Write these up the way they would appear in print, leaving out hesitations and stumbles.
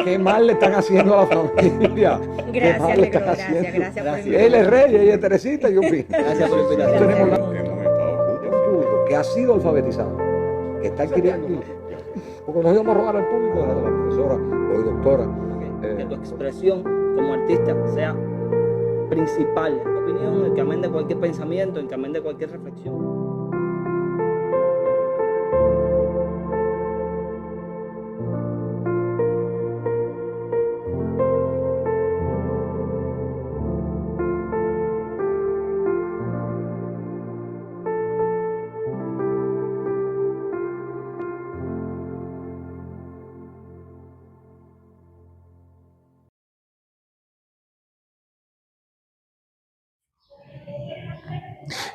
Qué mal le están haciendo a la familia. Gracias, Negro, gracias por invitarme. Él es Rey, ella es Teresita y yo Pini. Gracias por la invitación. Tenemos Gracias. hemos estado juntos. Un público que ha sido alfabetizado, que está adquiriendo. Porque nos íbamos a robar al público de la profesora, hoy doctora. Que tu expresión como artista sea principal, en tu opinión, el que amende cualquier pensamiento, el que amende cualquier reflexión.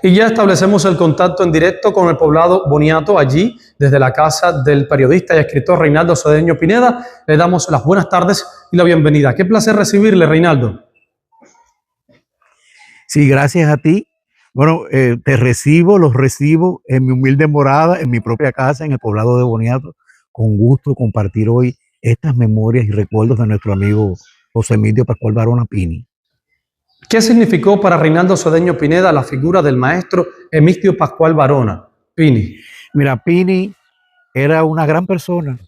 Y ya establecemos el contacto en directo con el poblado Boniato, allí, desde la casa del periodista y escritor Reinaldo Cedeño Pineda. Le damos las buenas tardes y la bienvenida. Qué placer recibirle, Reinaldo. Sí, gracias a ti. Bueno, los recibo en mi humilde morada, en mi propia casa, en el poblado de Boniato. Con gusto compartir hoy estas memorias y recuerdos de nuestro amigo José Emilio Pascual Barona Pini. ¿Qué significó para Reinaldo Cedeño Pineda la figura del maestro Emilio Pascual Barona Pini? Mira, Pini era una gran persona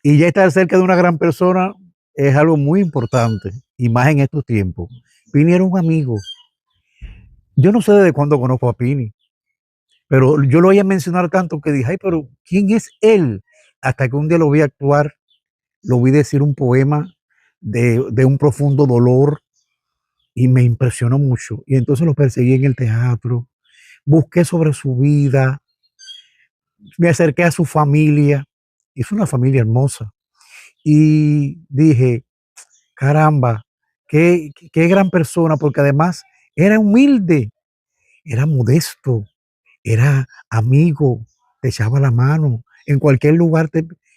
y ya estar cerca de una gran persona es algo muy importante y más en estos tiempos. Pini era un amigo. Yo no sé desde cuándo conozco a Pini, pero yo lo oía mencionar tanto que dije, ay, pero ¿quién es él? Hasta que un día lo vi actuar, lo vi decir un poema de un profundo dolor y me impresionó mucho. Y entonces lo perseguí en el teatro, busqué sobre su vida, me acerqué a su familia, y es una familia hermosa. Y dije, caramba, qué gran persona, porque además era humilde, era modesto, era amigo, te echaba la mano, en cualquier lugar.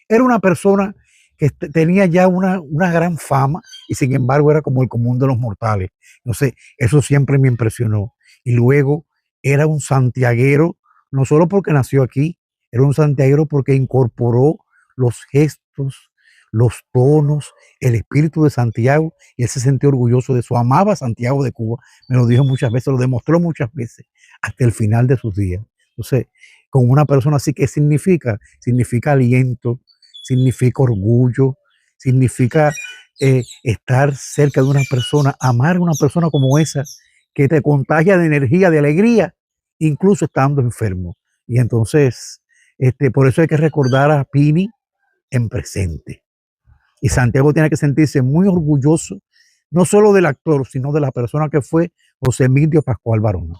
Era una persona que tenía ya una gran fama y sin embargo era como el común de los mortales. No sé, eso siempre me impresionó. Y luego era un santiaguero, no solo porque nació aquí, era un santiaguero porque incorporó los gestos, los tonos, el espíritu de Santiago, y él se sentía orgulloso de eso. Amaba a Santiago de Cuba, me lo dijo muchas veces, lo demostró muchas veces, hasta el final de sus días. Entonces, con una persona así, ¿qué significa? Significa aliento, significa orgullo, significa estar cerca de una persona, amar a una persona como esa, que te contagia de energía, de alegría, incluso estando enfermo. Y entonces, por eso hay que recordar a Pini en presente. Y Santiago tiene que sentirse muy orgulloso, no solo del actor, sino de la persona que fue José Emilio Pascual Barona.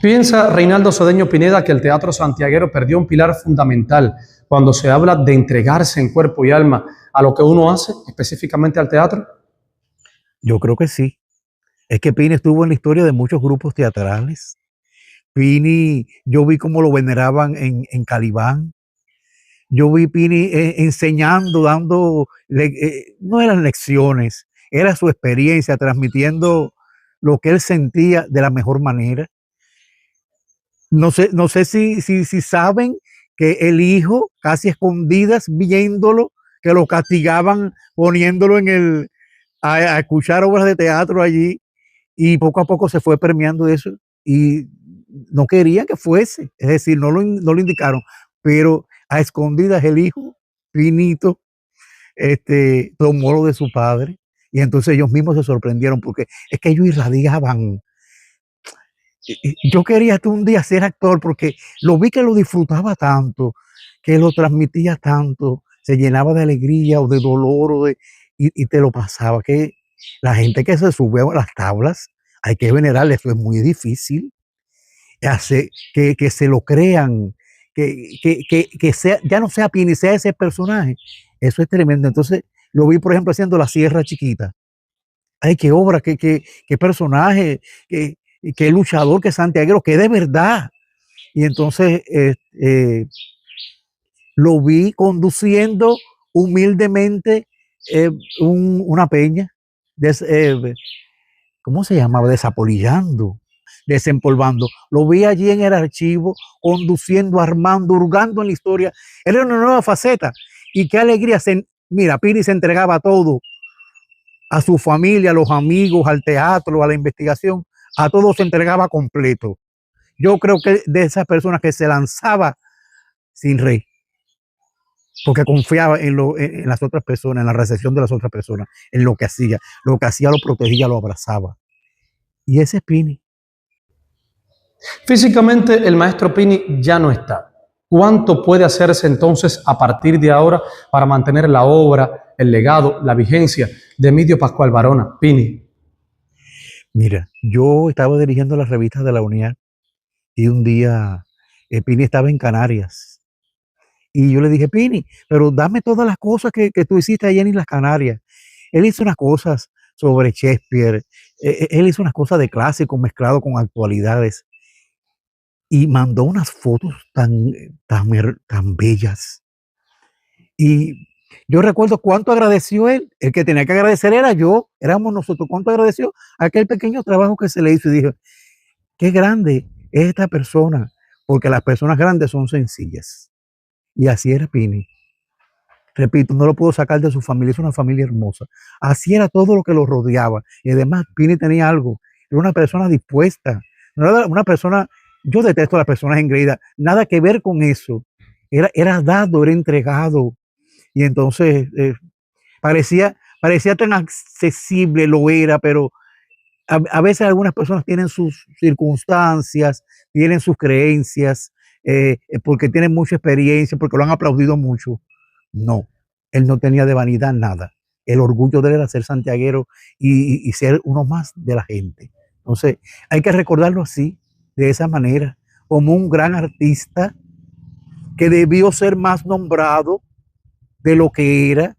Piensa Reinaldo Cedeño Pineda que el teatro santiaguero perdió un pilar fundamental cuando se habla de entregarse en cuerpo y alma a lo que uno hace, específicamente al teatro. Yo creo que sí. Es que Pini estuvo en la historia de muchos grupos teatrales. Pini, yo vi cómo lo veneraban en Calibán. Yo vi Pini enseñando, no eran lecciones, era su experiencia, transmitiendo lo que él sentía de la mejor manera. No sé si saben que el hijo, casi escondidas, viéndolo, que lo castigaban poniéndolo a escuchar obras de teatro allí, y poco a poco se fue premiando eso, y no querían que fuese, es decir, no lo indicaron, pero a escondidas el hijo, Pinito, tomó lo de su padre, y entonces ellos mismos se sorprendieron, porque es que ellos irradiaban. Yo quería hasta un día ser actor porque lo vi que lo disfrutaba tanto, que lo transmitía tanto, se llenaba de alegría o de dolor y te lo pasaba. Que la gente que se sube a las tablas hay que venerarle, eso es muy difícil, hacer que se lo crean, que sea, ya no sea Pini, sea ese personaje. Eso es tremendo. Entonces lo vi, por ejemplo, haciendo La Sierra Chiquita. Ay, qué obra, qué personaje, qué luchador, qué santiaguero, qué de verdad. Y entonces lo vi conduciendo humildemente una peña, ¿cómo se llamaba? Desapolillando, desempolvando. Lo vi allí en el archivo, conduciendo, armando, hurgando en la historia. Era una nueva faceta. Y qué alegría Mira, Pini se entregaba todo, a su familia, a los amigos, al teatro, a la investigación, a todo se entregaba completo. Yo creo que de esas personas que se lanzaba sin rey, porque confiaba en las otras personas, en la recepción de las otras personas, en lo que hacía lo protegía, lo abrazaba. Y ese es Pini. Físicamente el maestro Pini ya no está. ¿Cuánto puede hacerse entonces a partir de ahora para mantener la obra, el legado, la vigencia de Emidio Pascual Barona, Pini? Mira, yo estaba dirigiendo las revistas de la UNIAC y un día Pini estaba en Canarias. Y yo le dije, Pini, pero dame todas las cosas que tú hiciste allá en las Canarias. Él hizo unas cosas sobre Shakespeare, él hizo unas cosas de clásicos mezclado con actualidades. Y mandó unas fotos tan bellas. Y yo recuerdo cuánto agradeció él. El que tenía que agradecer era yo, éramos nosotros. Cuánto agradeció aquel pequeño trabajo que se le hizo. Y dije, qué grande es esta persona, porque las personas grandes son sencillas. Y así era Pini. Repito, no lo puedo sacar de su familia, es una familia hermosa. Así era todo lo que lo rodeaba. Y además, Pini tenía algo, era una persona dispuesta, no era una persona. Yo detesto a las personas engreídas, nada que ver con eso. Era dado, era entregado. Y entonces parecía tan accesible, lo era, pero a veces algunas personas tienen sus circunstancias, tienen sus creencias, porque tienen mucha experiencia, porque lo han aplaudido mucho. No, él no tenía de vanidad nada. El orgullo de él era ser santiaguero y ser uno más de la gente. Entonces, hay que recordarlo así, de esa manera, como un gran artista que debió ser más nombrado de lo que era,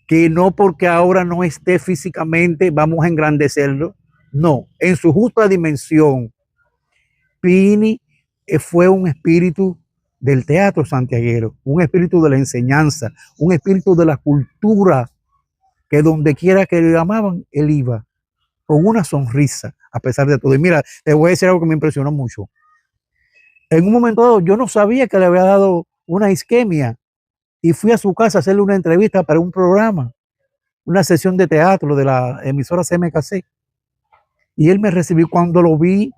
que no porque ahora no esté físicamente vamos a engrandecerlo. No, en su justa dimensión, Pini fue un espíritu del teatro santiaguero, un espíritu de la enseñanza, un espíritu de la cultura, que donde quiera que le llamaban, él iba, con una sonrisa, a pesar de todo. Y mira, te voy a decir algo que me impresionó mucho. En un momento dado, yo no sabía que le había dado una isquemia y fui a su casa a hacerle una entrevista para un programa, una sesión de teatro de la emisora CMKC. Y él me recibió. Cuando lo vi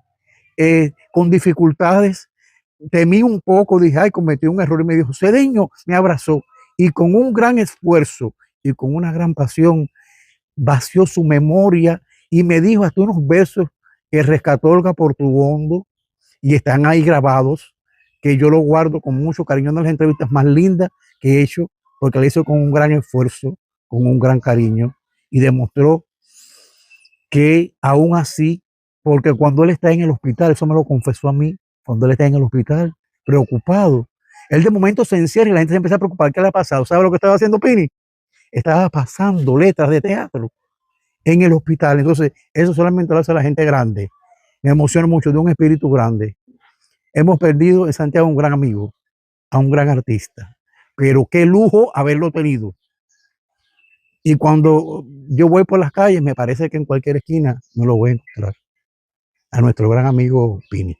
con dificultades, temí un poco, dije, ay, cometí un error. Y me dijo, Cedeño, me abrazó y con un gran esfuerzo y con una gran pasión vació su memoria y me dijo hasta unos versos que rescató Olga Portuondo y están ahí grabados, que yo lo guardo con mucho cariño, una de las entrevistas más lindas que he hecho, porque la hizo con un gran esfuerzo, con un gran cariño, y demostró que aún así, porque cuando él está en el hospital, eso me lo confesó a mí, cuando él está en el hospital, preocupado, él de momento se encierra y la gente se empieza a preocupar, ¿qué le ha pasado? ¿Sabe lo que estaba haciendo Pini? Estaba pasando letras de teatro en el hospital. Entonces, eso solamente lo hace la gente grande. Me emociona mucho, de un espíritu grande. Hemos perdido en Santiago un gran amigo, a un gran artista, pero qué lujo haberlo tenido. Y cuando yo voy por las calles, me parece que en cualquier esquina me lo voy a encontrar, a nuestro gran amigo Pini.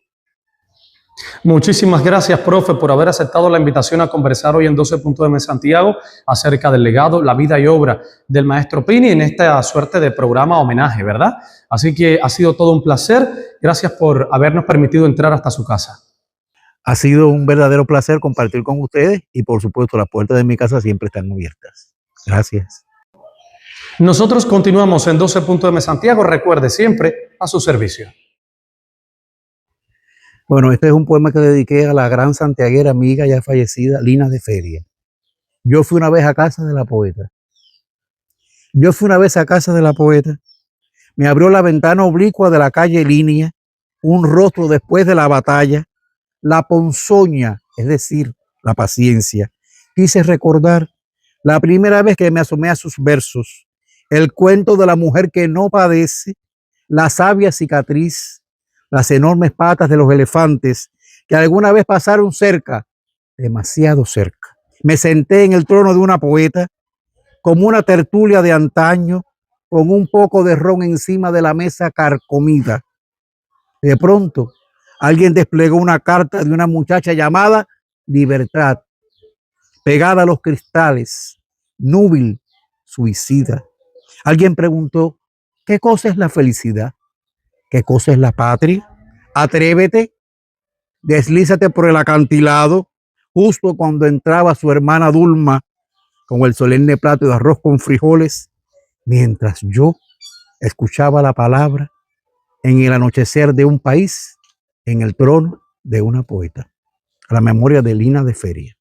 Muchísimas gracias, profe, por haber aceptado la invitación a conversar hoy en 12.m Santiago acerca del legado, la vida y obra del maestro Pini en esta suerte de programa homenaje, ¿verdad? Así que ha sido todo un placer. Gracias por habernos permitido entrar hasta su casa. Ha sido un verdadero placer compartir con ustedes y, por supuesto, las puertas de mi casa siempre están abiertas. Gracias. Nosotros continuamos en 12.m Santiago. Recuerde, siempre a su servicio. Bueno, este es un poema que dediqué a la gran santiaguera amiga ya fallecida, Lina de Feria. Yo fui una vez a casa de la poeta. Yo fui una vez a casa de la poeta. Me abrió la ventana oblicua de la calle Línea, un rostro después de la batalla, la ponzoña, es decir, la paciencia. Quise recordar la primera vez que me asomé a sus versos, el cuento de la mujer que no padece, la sabia cicatriz, las enormes patas de los elefantes que alguna vez pasaron cerca, demasiado cerca. Me senté en el trono de una poeta, como una tertulia de antaño, con un poco de ron encima de la mesa carcomida. De pronto, alguien desplegó una carta de una muchacha llamada Libertad, pegada a los cristales, núbil, suicida. Alguien preguntó, ¿qué cosa es la felicidad? ¿Qué cosa es la patria? Atrévete, deslízate por el acantilado, justo cuando entraba su hermana Dulma con el solemne plato de arroz con frijoles, mientras yo escuchaba la palabra en el anochecer de un país, en el trono de una poeta. A la memoria de Lina de Feria.